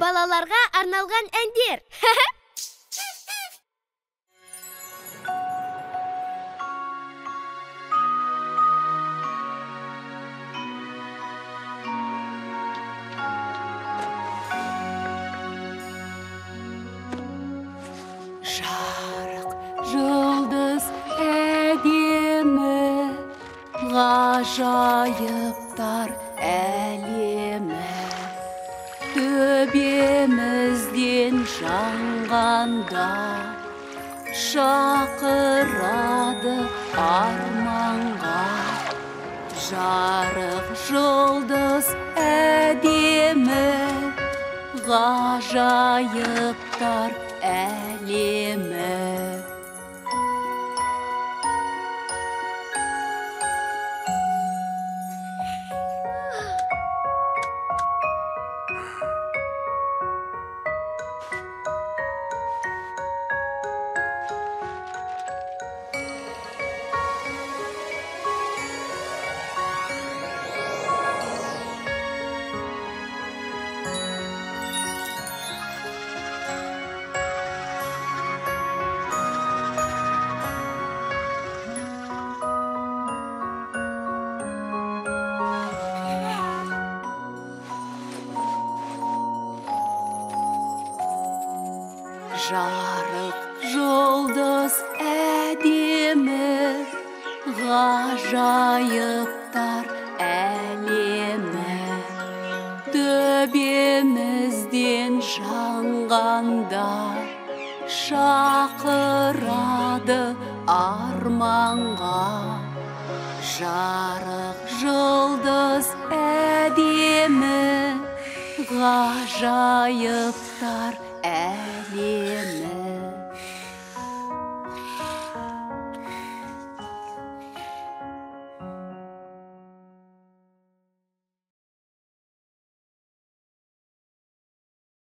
балаларга арналган әндер. Жарық жұлдыз әдемі, ғажайыптар әлемі, төбемізден жанғанда шақырады арманға. Жарық жұлдыз әдемі, ғажайыптар әлемі. Жарық жұлдыз әдемі, ғажайыптар әлемі, төбемізден жанғанда шақырады арманға. Жарық жұлдыз әдемі, ғажайыптар әлемі.